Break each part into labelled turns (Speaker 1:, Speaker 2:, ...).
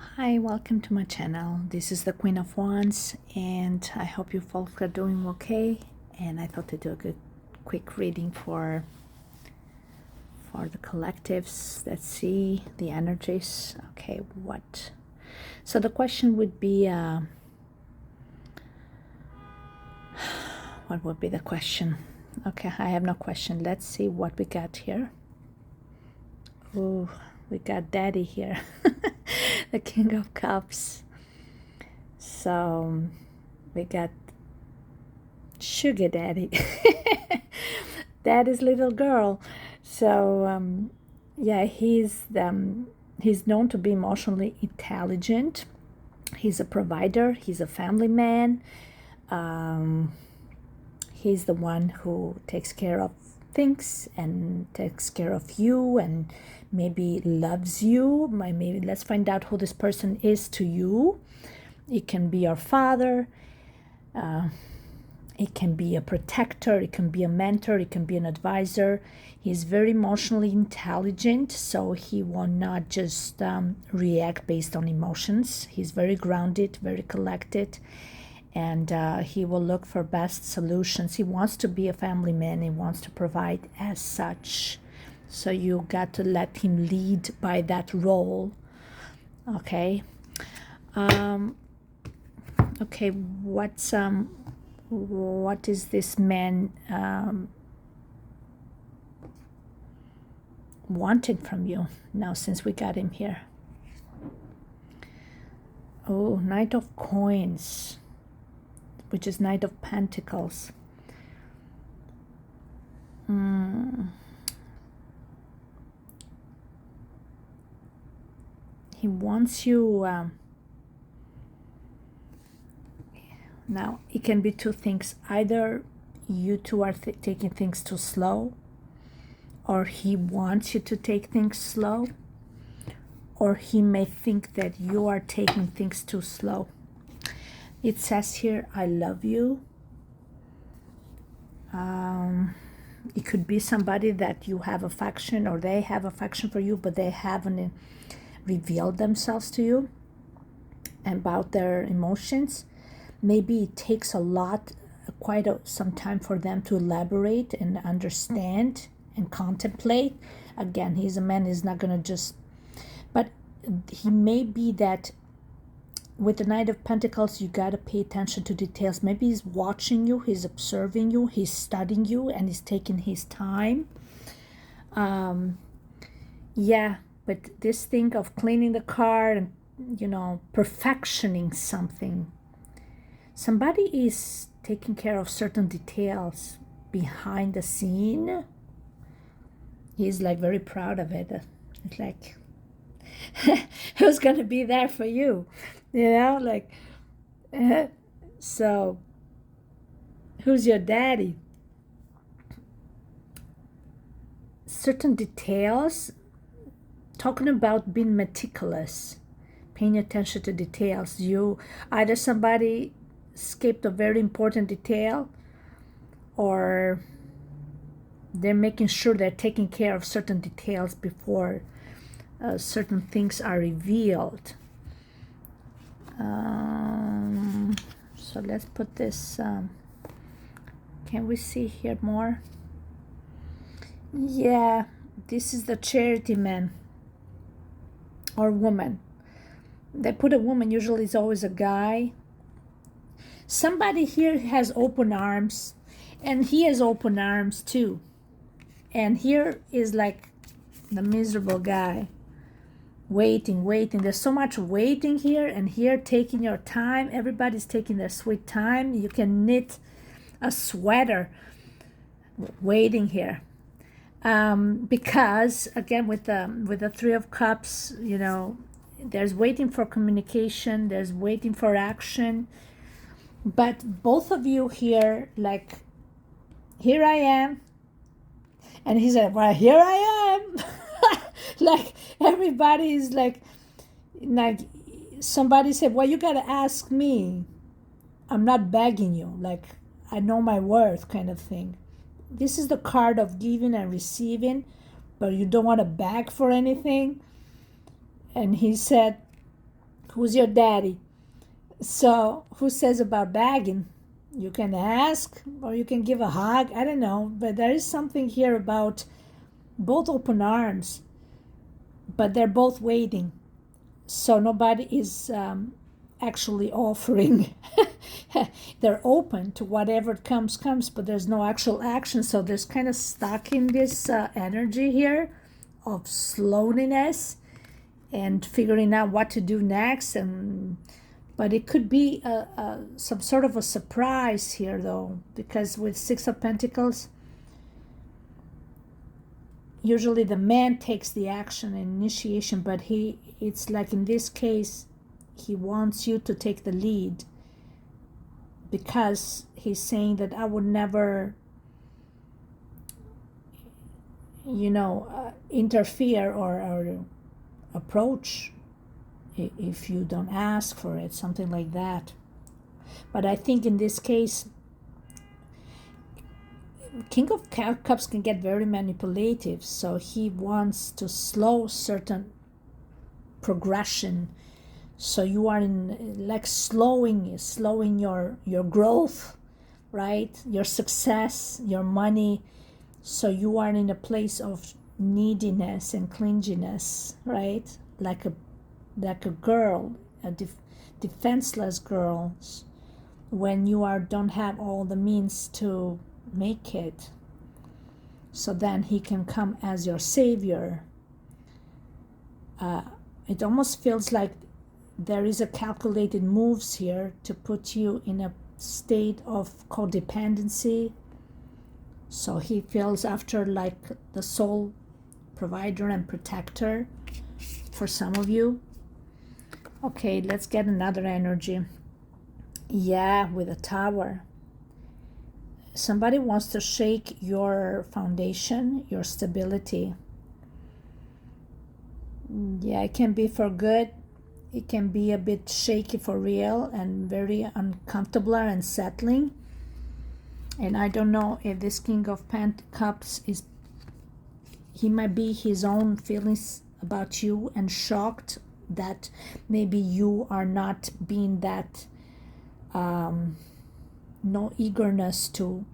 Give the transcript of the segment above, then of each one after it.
Speaker 1: Hi, welcome to my channel. This is the Queen of Wands, and I hope you folks are doing okay. And I thought to do a good, quick reading for the collectives. Let's see the energies. Okay, what? So the question would be, what would be the question? Okay, I have no question. Let's see what we got here. Oh, we got Daddy here, the King of Cups. So we got Sugar Daddy, Daddy's little girl. So yeah, he's known to be emotionally intelligent. He's a provider. He's a family man. Um, he's the one who takes care of things and takes care of you and maybe loves you. Maybe let's find out who this person is to you. It can be your father. It can be a protector, it can be a mentor, it can be an advisor. He's very emotionally intelligent, so he will not just react based on emotions. He's very grounded, very collected, and he will look for best solutions. He wants to be a family man, he wants to provide as such. So you got to let him lead by that role. Okay. Okay, what is this man wanting from you now since we got him here? Oh, Knight of Coins, which is Knight of Pentacles. He wants you. Now, it can be two things. Either you two are taking things too slow, or he wants you to take things slow, or he may think that you are taking things too slow. It says here, I love you. It could be somebody that you have affection or they have affection for you, but they haven't revealed themselves to you about their emotions. Maybe it takes a lot, some time for them to elaborate and understand and contemplate. Again, he's a man, he's not going to just, but he may be that with the Knight of Pentacles, you got to pay attention to details. Maybe he's watching you, he's observing you, he's studying you, and he's taking his time. Yeah, but this thing of cleaning the car and, perfectioning something. Somebody is taking care of certain details behind the scene. He's like very proud of it. It's like, who's going to be there for you? So who's your daddy? Certain details, talking about being meticulous, paying attention to details. Either somebody skipped a very important detail, or they're making sure they're taking care of certain details before certain things are revealed. So let's put this, can we see here more? Yeah, this is the Charity man or woman. They put a woman, usually it's always a guy. Somebody here has open arms, and he has open arms too. And here is like the miserable guy, waiting. There's so much waiting here, and here taking your time. Everybody's taking their sweet time. You can knit a sweater waiting here. Because again, with the Three of Cups, there's waiting for communication, there's waiting for action. But both of you here, like, here I am. And he said, well, here I am. Like, everybody is like, somebody said, well, you got to ask me. I'm not begging you. Like, I know my worth kind of thing. This is the card of giving and receiving, but you don't want to beg for anything. And he said, Who's your daddy? So, who says about begging? You can ask or you can give a hug. I don't know. But there is something here about both open arms, but they're both waiting. So, nobody is actually offering. They're open to whatever comes, but there's no actual action. So, there's kind of stuck in this energy here of slowness and figuring out what to do next. But it could be some sort of a surprise here, though, because with Six of Pentacles, usually the man takes the action and initiation, but it's like in this case, he wants you to take the lead, because he's saying that I would never, interfere or approach if you don't ask for it, something like that. But I think in this case, King of Cups can get very manipulative, so he wants to slow certain progression. So you are in like slowing your growth, right? Your success, your money. So you are in a place of neediness and clinginess, right? Like a girl, a defenseless girl, when you don't have all the means to make it. So then he can come as your savior. It almost feels like there is a calculated moves here to put you in a state of codependency. So he feels after like the sole provider and protector for some of you. Okay, let's get another energy. Yeah, with a Tower. Somebody wants to shake your foundation, your stability. Yeah, it can be for good. It can be a bit shaky for real and very uncomfortable and unsettling. And I don't know if this King of Cups he might be his own feelings about you and shocked that maybe you are not being that no eagerness to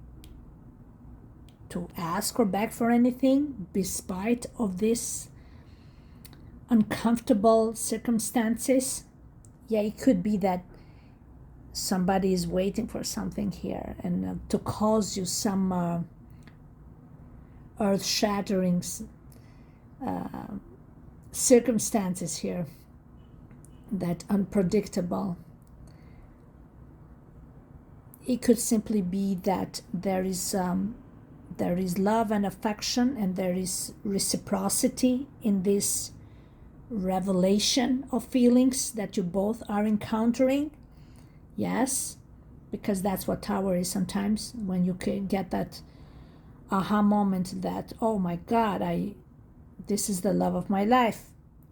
Speaker 1: ask or beg for anything despite of this uncomfortable circumstances. Yeah, it could be that somebody is waiting for something here and to cause you some earth-shattering circumstances here, that unpredictable. It could simply be that there is love and affection and there is reciprocity in this revelation of feelings that you both are encountering. Yes, because that's what Tower is sometimes, when you can get that aha moment that, oh my God, this is the love of my life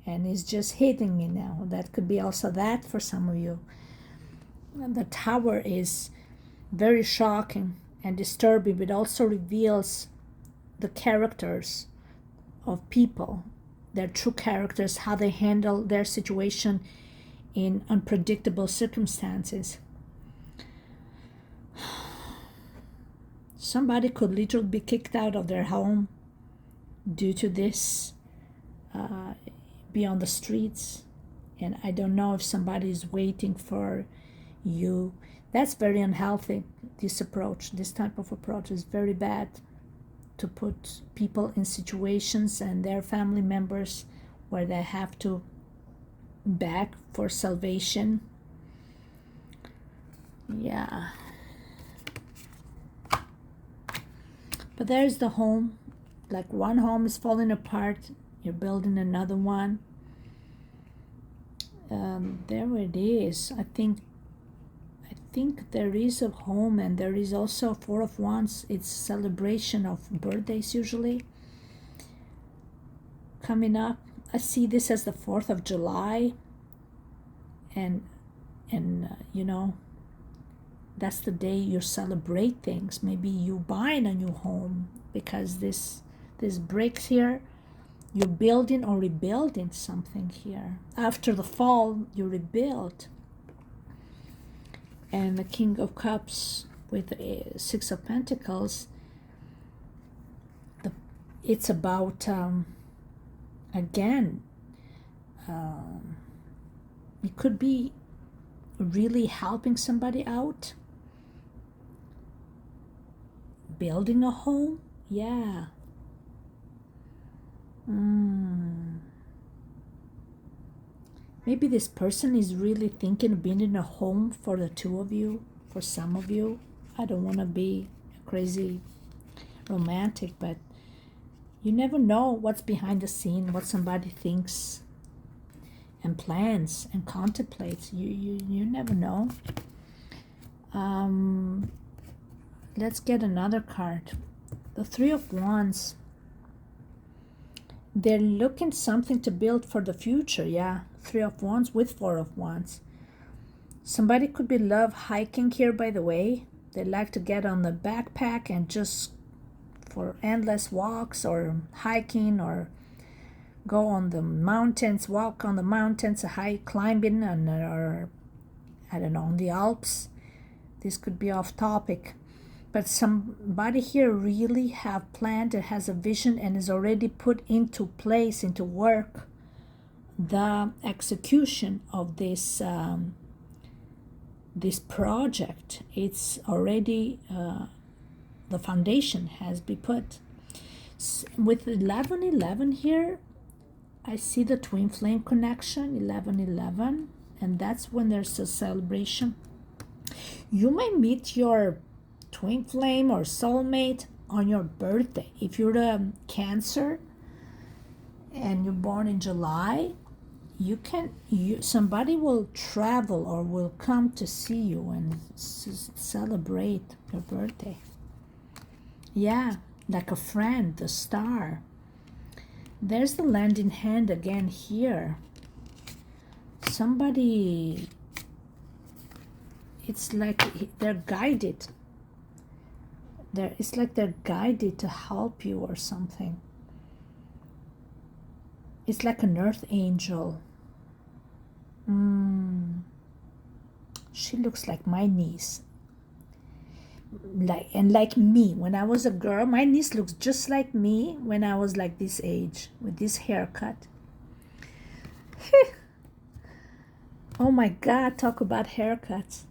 Speaker 1: and it's just hitting me now. That could be also that for some of you. And the Tower is very shocking and disturbing, but also reveals the characters of people, their true characters, how they handle their situation in unpredictable circumstances. Somebody could literally be kicked out of their home due to this, be on the streets. And I don't know if somebody is waiting for you. That's very unhealthy. This type of approach is very bad, to put people in situations and their family members where they have to beg for salvation. Yeah. But there's the home. Like one home is falling apart, you're building another one. There it is. I think there is a home, and there is also Four of Wands. It's celebration of birthdays usually coming up. I see this as the 4th of July, and that's the day you celebrate things. Maybe you buying a new home because this breaks here You're building or rebuilding something here. After the fall, you rebuild. And the King of Cups with the Six of Pentacles, it's about, again, it could be really helping somebody out. Building a home, yeah. Maybe this person is really thinking of being in a home for the two of you, for some of you. I don't want to be crazy romantic, but you never know what's behind the scene, what somebody thinks and plans and contemplates. You never know. Let's get another card. The Three of Wands. They're looking something to build for the future, yeah. Three of Wands with Four of Wands. Somebody could be love hiking here, by the way. They like to get on the backpack and just for endless walks or hiking or go on the mountains, walk on the mountains, hike, climbing, and or I don't know, on the Alps. This could be off topic. But somebody here really have planned and has a vision and is already put into place, into work, the execution of this this project. It's already, the foundation has been put. With 1111 here, I see the twin flame connection, 1111, and that's when there's a celebration. You may meet your twin flame or soulmate on your birthday. If you're a Cancer and you're born in July, somebody will travel or will come to see you and celebrate your birthday. Yeah, like a friend, the star. There's the land in hand again here. Somebody, it's like they're guided. It's like they're guided to help you or something. It's like an earth angel. She looks like my niece. Like me, when I was a girl, my niece looks just like me when I was like this age, with this haircut. Oh my God, talk about haircuts.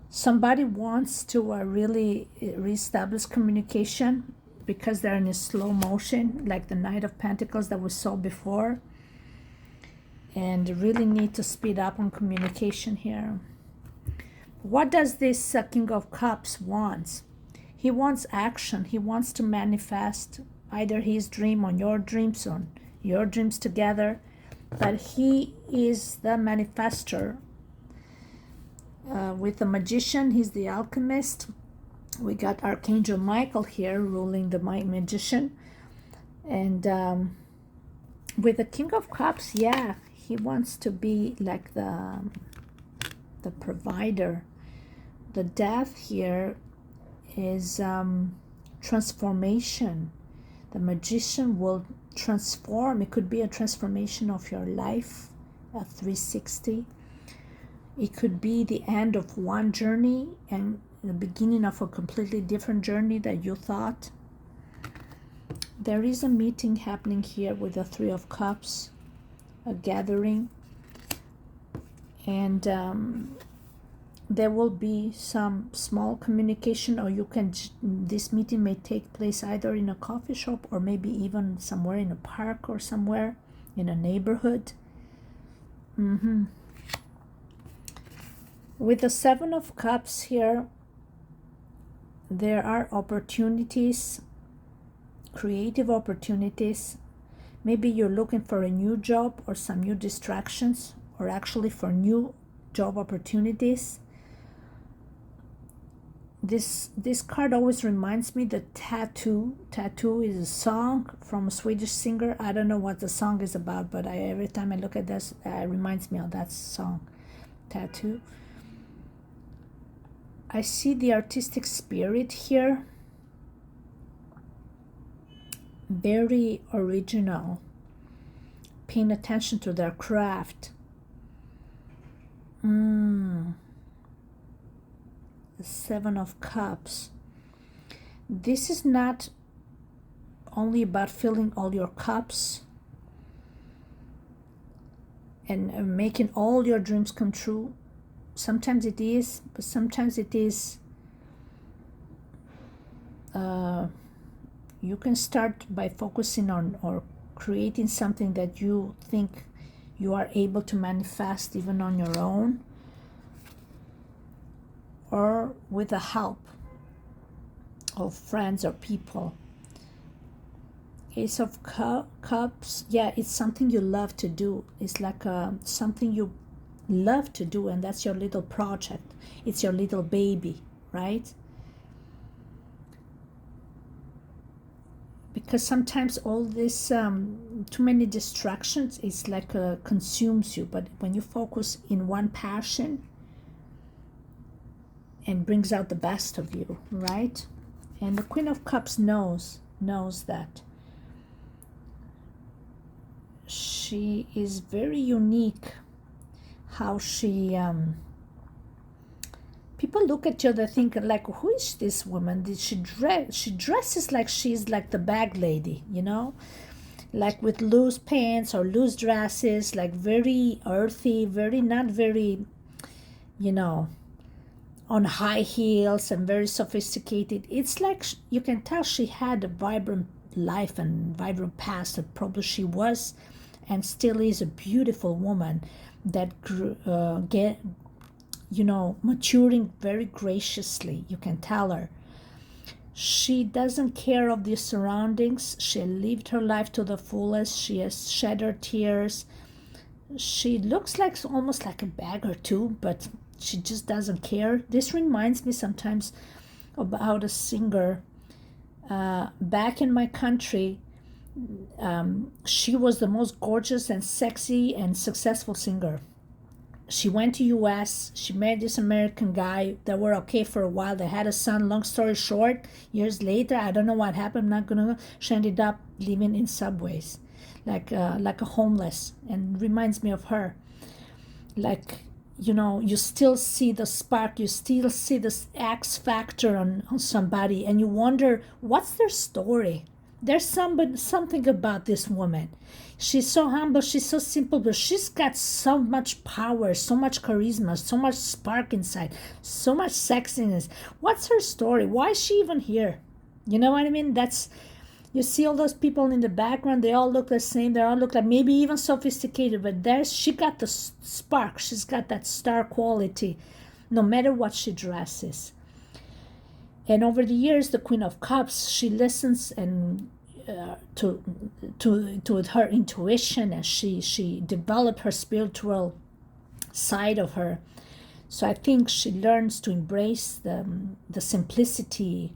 Speaker 1: Somebody wants to really reestablish communication because they're in a slow motion, like the Knight of Pentacles that we saw before, and really need to speed up on communication here. What does this King of Cups want? He wants action. He wants to manifest either his dream on your dreams, on your dreams together, but he is the manifester. With the Magician, he's the alchemist. We got Archangel Michael here ruling the Magician. And with the King of Cups, yeah, he wants to be like the provider. The Death here is transformation. The Magician will transform. It could be a transformation of your life, a 360. It could be the end of one journey and the beginning of a completely different journey that you thought. There is a meeting happening here with the Three of Cups, a gathering, and there will be some small communication, or this meeting may take place either in a coffee shop or maybe even somewhere in a park or somewhere in a neighborhood. With the Seven of Cups here, there are opportunities, creative opportunities. Maybe you're looking for a new job or some new distractions, or actually for new job opportunities. This card always reminds me the Tattoo. Tattoo is a song from a Swedish singer. I don't know what the song is about, but every time I look at this, it reminds me of that song, Tattoo. I see the artistic spirit here. very original, paying attention to their craft. The Seven of Cups. This is not only about filling all your cups and making all your dreams come true. Sometimes it is, but sometimes it is you can start by focusing on or creating something that you think you are able to manifest even on your own or with the help of friends or people. Ace of Cups, yeah, it's something you love to do. It's like something you love to do, and that's your little project. It's your little baby, right? Because sometimes all this too many distractions is like consumes you, but when you focus in one passion and brings out the best of you, right? And the Queen of Cups knows that she is very unique. How she people look at you, they think like, who is this woman? Did she dresses like she's like the bag lady, you know, like with loose pants or loose dresses, like very earthy, very not very, you know, on high heels and very sophisticated. It's like you can tell she had a vibrant life and vibrant past, that probably she was and still is a beautiful woman that maturing very graciously. You can tell her. She doesn't care of the surroundings. She lived her life to the fullest. She has shed her tears. She looks like almost like a beggar too, but she just doesn't care. This reminds me sometimes about a singer back in my country. She was the most gorgeous and sexy and successful singer. She went to US. She met this American guy. They were okay for a while. They had a son. Long story short, years later, I don't know what happened. I'm not gonna know. She ended up living in subways, like a homeless, and reminds me of her. Like, you know, you still see the spark. You still see this X factor on somebody, and you wonder what's their story. There's something about this woman. She's so humble, she's so simple, but she's got so much power, so much charisma, so much spark inside, so much sexiness. What's her story? Why is she even here? You know what I mean? You see all those people in the background, they all look the same, they all look like maybe even sophisticated, but she got the spark, she's got that star quality, no matter what she dresses. And over the years, the Queen of Cups, she listens and to her intuition, and she developed her spiritual side of her. So I think she learns to embrace the simplicity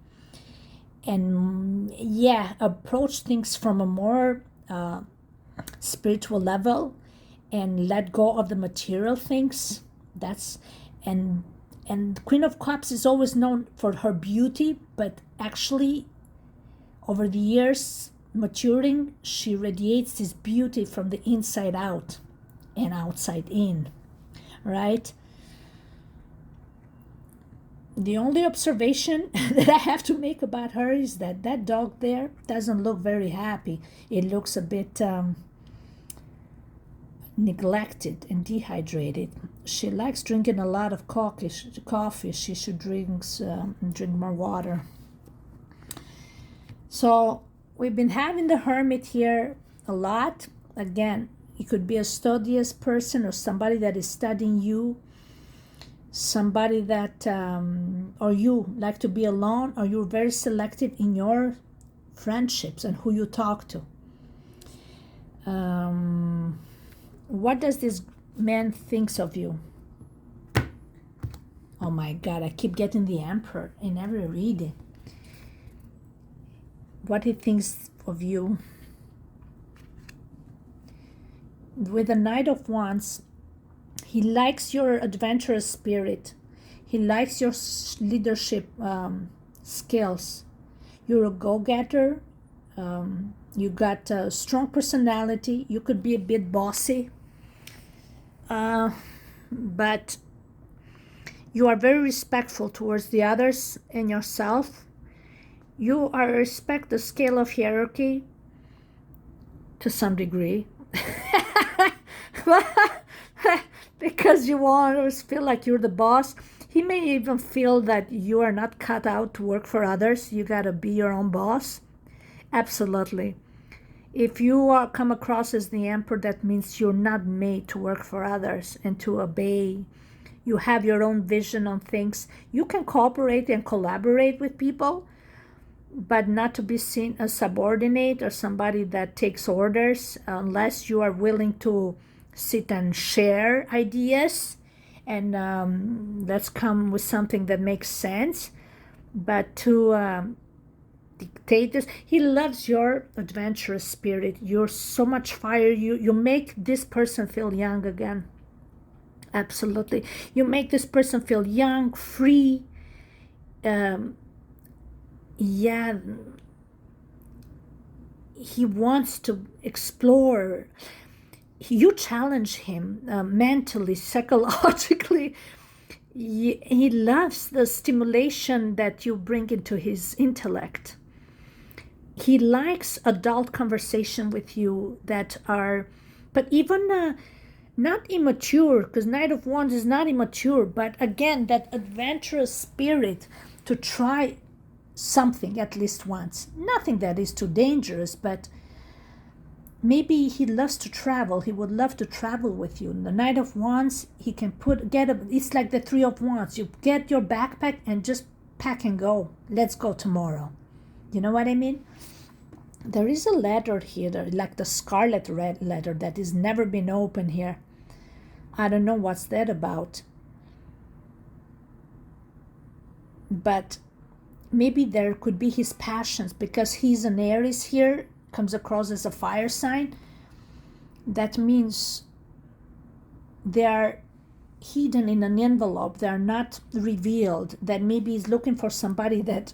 Speaker 1: and approach things from a more spiritual level and let go of the material things. And Queen of Cups is always known for her beauty, but actually over the years maturing, she radiates this beauty from the inside out and outside in, right? The only observation that I have to make about her is that dog there doesn't look very happy. It looks a bit neglected and dehydrated. She likes drinking a lot of coffee. She should drink more water. So we've been having the Hermit here a lot. Again, it could be a studious person or somebody that is studying you, somebody that or you like to be alone, or you're very selective in your friendships and who you talk to. What does this man thinks of you? Oh my God, I keep getting the Emperor in every reading. What he thinks of you. With the Knight of Wands, he likes your adventurous spirit. He likes your leadership skills. You're a go-getter. You got a strong personality. You could be a bit bossy, but you are very respectful towards the others and yourself. You are respect the scale of hierarchy to some degree. Because you always feel like you're the boss. He may even feel that you are not cut out to work for others. You got to be your own boss. Absolutely. If you are come across as the emperor, that means you're not made to work for others and to obey. You have your own vision on things. You can cooperate and collaborate with people, but not to be seen as subordinate or somebody that takes orders, unless you are willing to sit and share ideas and let's come with something that makes sense. But to dictate this, he loves your adventurous spirit. You're so much fire. You make this person feel young again. Absolutely. You make this person feel young, free. Yeah, he wants to explore. You challenge him mentally, psychologically. He loves the stimulation that you bring into his intellect. He likes adult conversation with you that are, but even not immature, because Knight of Wands is not immature, but again, that adventurous spirit to try something at least once. Nothing that is too dangerous, but maybe he loves to travel. He would love to travel with you. The Knight of Wands, he can it's like the Three of Wands. You get your backpack and just pack and go. Let's go tomorrow. You know what I mean? There is a letter here, like the scarlet red letter that has never been opened here. I don't know what's that about. But maybe there could be his passions, because he's an Aries here, comes across as a fire sign. That means they are hidden in an envelope. They are not revealed. That maybe he's looking for somebody that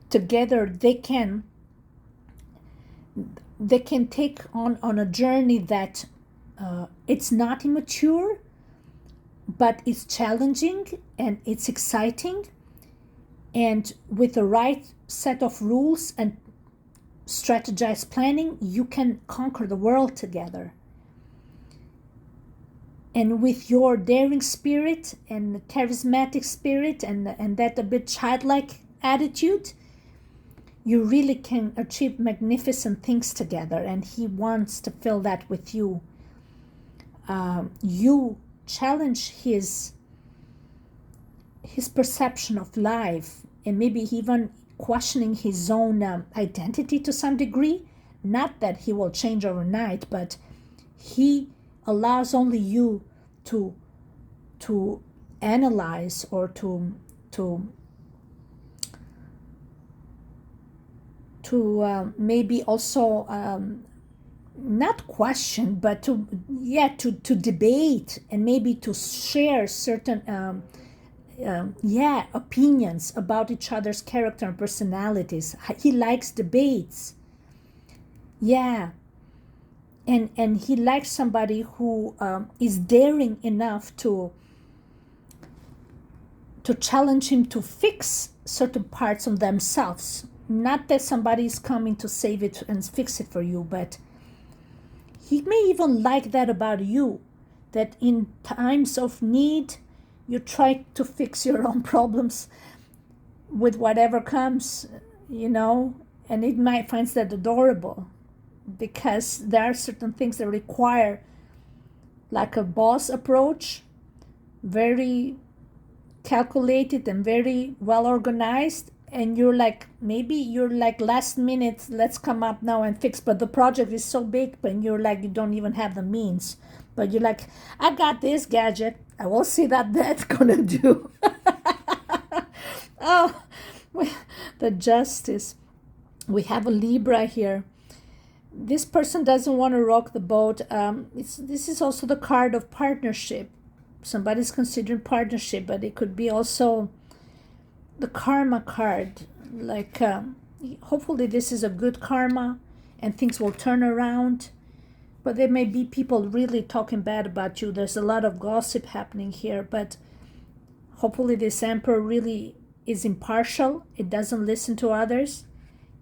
Speaker 1: together they can take on a journey that it's not immature, but it's challenging and it's exciting. And with the right set of rules and strategized planning, you can conquer the world together. And with your daring spirit and charismatic spirit and that a bit childlike attitude, you really can achieve magnificent things together. And he wants to feel that with you. You challenge his perception of life, and maybe even questioning his own identity to some degree. Not that he will change overnight, but he allows only you to analyze or to maybe also not question, but to debate and maybe to share certain opinions about each other's character and personalities. He likes debates. Yeah. And he likes somebody who is daring enough to challenge him to fix certain parts of themselves. Not that somebody is coming to save it and fix it for you, but he may even like that about you, that in times of need, you try to fix your own problems with whatever comes, and it might find that adorable, because there are certain things that require like a boss approach, very calculated and very well organized, and you're like last minute, let's come up now and fix, but the project is so big, but you're like, you don't even have the means, but you're like, I got this gadget, I will see that that's gonna do. Oh, the Justice. We have a Libra here. This person doesn't want to rock the boat. This is also the card of partnership. Somebody's considering partnership, but it could be also the karma card. Like, hopefully this is a good karma, and things will turn around. But there may be people really talking bad about you. There's a lot of gossip happening here, but hopefully this Emperor really is impartial. It doesn't listen to others,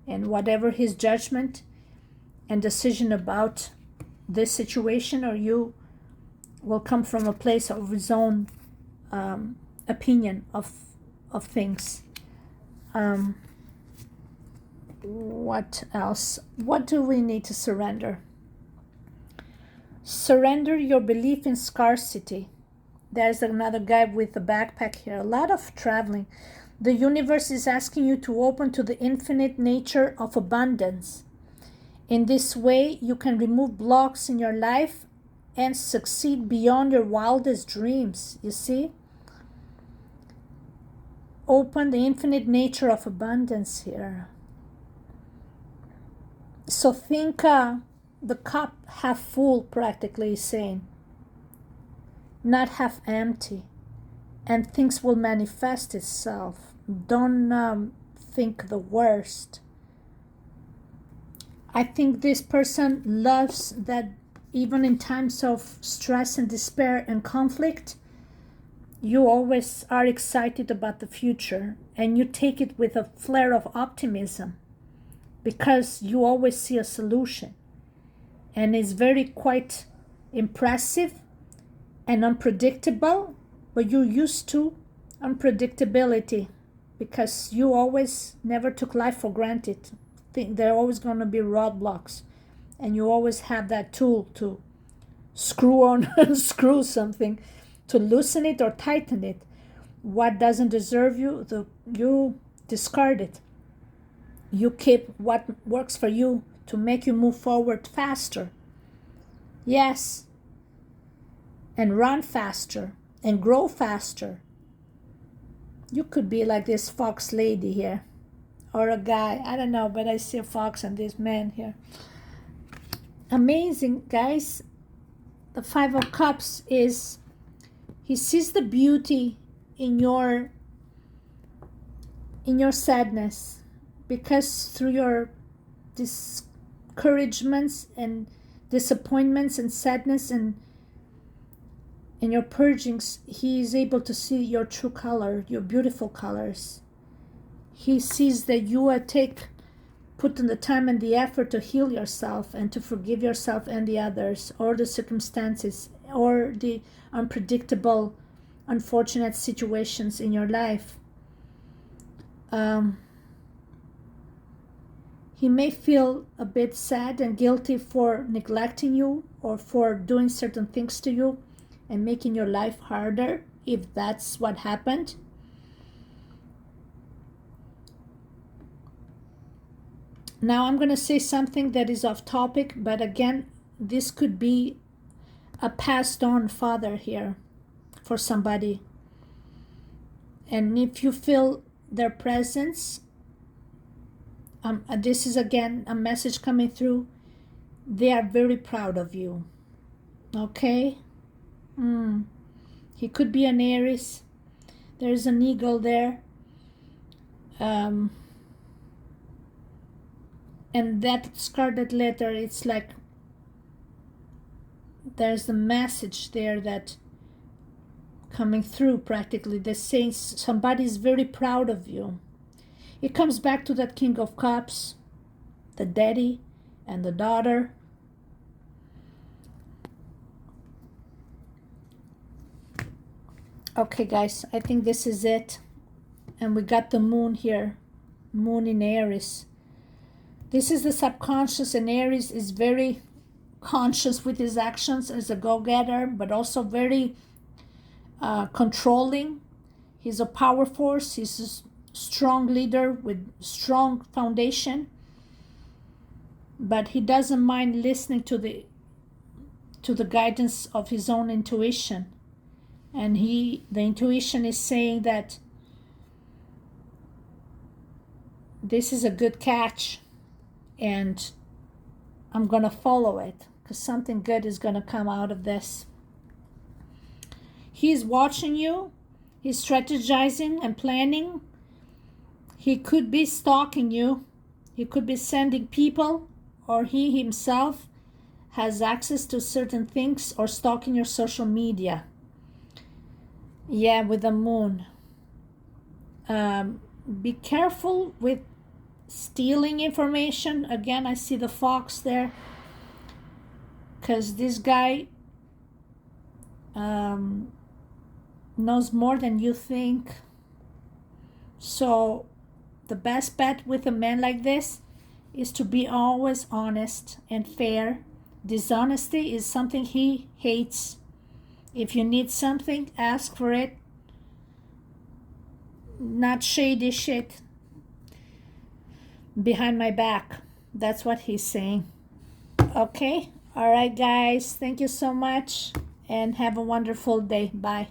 Speaker 1: and whatever his judgment and decision about this situation or you will come from a place of his own opinion of things. What else? What do we need to surrender? Surrender your belief in scarcity. There's another guy with a backpack here. A lot of traveling. The universe is asking you to open to the infinite nature of abundance. In this way, you can remove blocks in your life and succeed beyond your wildest dreams. You see? Open the infinite nature of abundance here. So think the cup half full, practically saying, not half empty, and things will manifest itself. Don't think the worst. I think this person loves that even in times of stress and despair and conflict, you always are excited about the future, and you take it with a flare of optimism because you always see a solution. And it's very quite impressive and unpredictable, but you're used to unpredictability because you always never took life for granted. Think there are always going to be roadblocks, and you always have that tool to screw on screw something, to loosen it or tighten it. What doesn't deserve you, you discard it. You keep what works for you to make you move forward faster. Yes. And run faster and grow faster. You could be like this fox lady here, or a guy. I don't know, but I see a fox and this man here. Amazing, guys. The Five of Cups is, he sees the beauty in your sadness, because through your discouragements and disappointments and sadness and your purgings, he is able to see your true color, your beautiful colors. He sees that you are put in the time and the effort to heal yourself and to forgive yourself and the others, or the circumstances, or the unpredictable, unfortunate situations in your life. He may feel a bit sad and guilty for neglecting you or for doing certain things to you and making your life harder, if that's what happened. Now I'm going to say something that is off topic, but again, this could be a passed on father here for somebody. And if you feel their presence, this is again a message coming through. They are very proud of you. Okay? He could be an Aries. There's an eagle there. And that scarlet letter, it's like there's a message there that coming through practically. They're saying somebody's very proud of you. It comes back to that King of Cups, the daddy and the daughter. Okay, guys, I think this is it. And we got the moon here, moon in Aries. This is the subconscious, and Aries is very conscious with his actions as a go-getter, but also very controlling. He's a power force. He's a strong leader with strong foundation, but he doesn't mind listening to the guidance of his own intuition. And the intuition is saying that this is a good catch, and I'm going to follow it because something good is going to come out of this. He's watching you. He's strategizing and planning. He could be stalking you. He could be sending people or he himself has access to certain things or stalking your social media. Yeah, with the moon. Be careful with stealing information. Again, I see the fox there, because this guy knows more than you think. So the best bet with a man like this is to be always honest and fair. Dishonesty is something he hates. If you need something, ask for it. Not shady shit behind my back. That's what he's saying. Okay? All right, guys. Thank you so much and have a wonderful day. Bye.